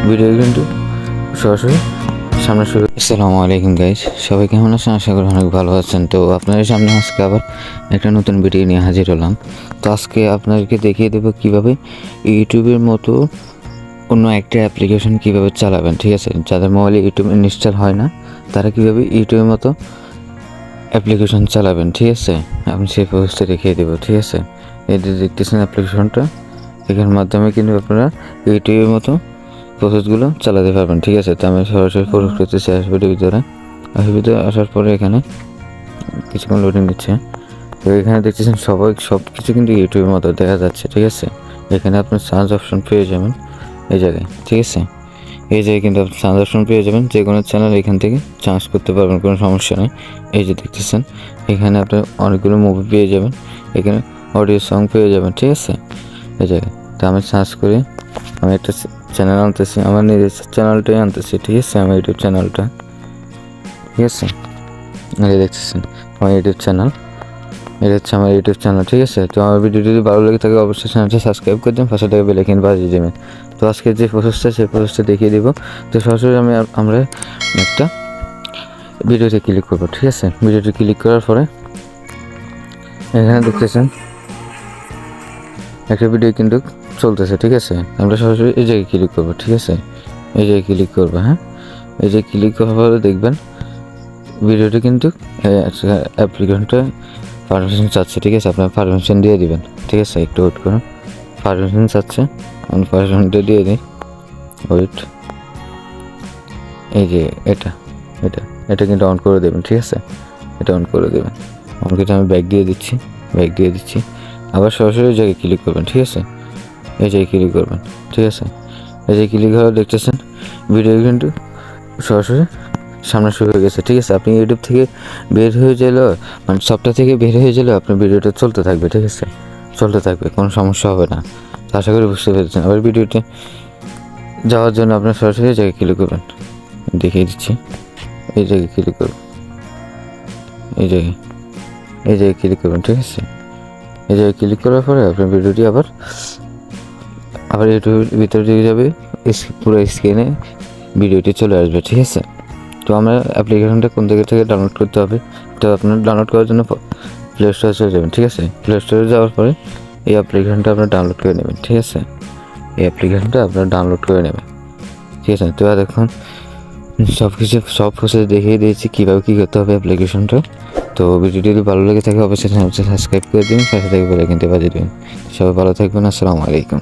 Video কিন্তু সরাসরি সামনে শুরু। আসসালামু আলাইকুম গাইজ, সবাই কেমন আছেন? আশা করি অনেক ভালো আছেন। তো আপনাদের সামনে আজকে আবার একটা নতুন ভিডিও নিয়ে হাজির হলাম। তো আজকে আপনাদেরকে দেখিয়ে দেবো কীভাবে ইউটিউবের মতো অন্য একটা অ্যাপ্লিকেশন কীভাবে চালাবেন। ঠিক আছে, যাদের মোবাইলে ইউটিউব ইনস্টল হয় না তারা কীভাবে ইউটিউবের মতো অ্যাপ্লিকেশন চালাবেন। ঠিক আছে, আমি সেই প্রসেসটা দেখিয়ে দেবো। ঠিক আছে, এই যে দেখতেছেন অ্যাপ্লিকেশনটা, এখানের মাধ্যমে কিন্তু আপনারা ইউটিউবের মতো প্রসেসগুলো চালাতে পারবেন। ঠিক আছে, তো আমি সরাসরি প্রসেস করতেছি আসবে ভিতরে আসার পরে এখানে কিছুক্ষণ লোডিং দিচ্ছে। তো এখানে দেখতেছেন সব কিছু কিন্তু ইউটিউবের মতো দেখা যাচ্ছে। ঠিক আছে, এখানে আপনার সার্চ অপশন পেয়ে যাবেন এই জায়গায়। ঠিক আছে, এই জায়গায় কিন্তু আপনি সার্চ অপশন পেয়ে যাবেন, যে কোনো চ্যানেল এখান থেকে চার্জ করতে পারবেন, কোনো সমস্যা নেই। এই যে দেখতেছেন এখানে আপনি অনেকগুলো মুভি পেয়ে যাবেন, এখানে অডিও সং পেয়ে যাবেন। ঠিক আছে, এই জায়গায় তো আমি সার্চ করি, আমি একটা চ্যানেল আনতেছি, আমার নিজের চ্যানেলটাই আনতেছি। ঠিক আছে, আমার ইউটিউব চ্যানেলটা। ঠিক আছে, এই দেখতেছেন আমার ইউটিউব চ্যানেল, এটা হচ্ছে আমার ইউটিউব চ্যানেল। ঠিক আছে, তো আমার ভিডিও যদি ভালো লাগে থাকে অবশ্যই চ্যানেলটা সাবস্ক্রাইব করে দেবেন, পাশে থেকে বেল আইকন বাজিয়ে দেবেন। তো আজকে যে প্রসেসটা সেই প্রসেসটা দেখিয়ে দিব। তো সরাসরি আমরা একটা ভিডিওতে ক্লিক করবো। ঠিক আছে, ভিডিওতে ক্লিক করার পরে এখানে দেখতেছেন একটা ভিডিও কিন্তু চলতেছে। ঠিক আছে, আমরা সরাসরি এই জায়গায় ক্লিক করবো। ঠিক আছে, এই জায়গায় ক্লিক করবো। হ্যাঁ, এই যে ক্লিক করার পরে দেখবেন ভিডিওটি কিন্তু অ্যাপ্লিকেশনটা পারমিশন চাচ্ছে। ঠিক আছে, আপনার পারমিশন দিয়ে দিবেন। ঠিক আছে, একটু ওয়েট করুন, পারমিশন চাচ্ছে, আমি পারমিশনটা দিয়ে দিই। ওয়েট, এই যে এটা এটা এটা কিন্তু অন করে দেবেন। ঠিক আছে, এটা অন করে দেবেন। অন করে আমি ব্যাক দিয়ে দিচ্ছি, আবার সরাসরি এই জায়গায় ক্লিক করবেন। ঠিক আছে, এই জায়গায় ক্লিক করবেন। ঠিক আছে, এই যে ক্লিক হওয়া দেখতেছেন ভিডিও কিন্তু সরাসরি সামনে শুরু হয়ে গেছে। ঠিক আছে, আপনি ইউটিউব থেকে বের হয়ে গেলেও, মানে সফটওয়্যার থেকে বের হয়ে গেলেও আপনার ভিডিওটা চলতে থাকবে। ঠিক আছে, চলতে থাকবে, কোনো সমস্যা হবে না। তো আশা করি বুঝতে পেরেছেন। আবার ভিডিওতে যাওয়ার জন্য আপনার সরাসরি এই জায়গায় ক্লিক করবেন, দেখিয়ে দিচ্ছি। এই জায়গায় ক্লিক করবেন, এই জায়গায় ক্লিক করবেন। ঠিক আছে, এই জায়গায় ক্লিক করার পরে আপনার ভিডিওটি আবার ইউটিউবের ভিতরে দিয়ে যাবে, পুরো স্ক্রিনে ভিডিওটি চলে আসবে। ঠিক আছে, তো আমরা অ্যাপ্লিকেশনটা কোন জায়গা থেকে ডাউনলোড করতে হবে, তো আপনার ডাউনলোড করার জন্য প্লে স্টোরে চলে যাবেন। ঠিক আছে, প্লে স্টোরে যাওয়ার পরে এই অ্যাপ্লিকেশনটা আপনার ডাউনলোড করে নেবেন। ঠিক আছে, এই অ্যাপ্লিকেশনটা আপনার ডাউনলোড করে নেবেন। ঠিক আছে, তো দেখুন সব প্রসেস দেখিয়ে দিয়েছি কীভাবে কী করতে হবে অ্যাপ্লিকেশনটা। তো ভিডিওটি যদি ভালো লেগে থাকে অবশ্যই চ্যানেলটা সাবস্ক্রাইব করে দিন, পাশে থেকে বেল আইকনটি বাজিয়ে দিন। সবাই ভালো থাকবেন, আসসালামু আলাইকুম।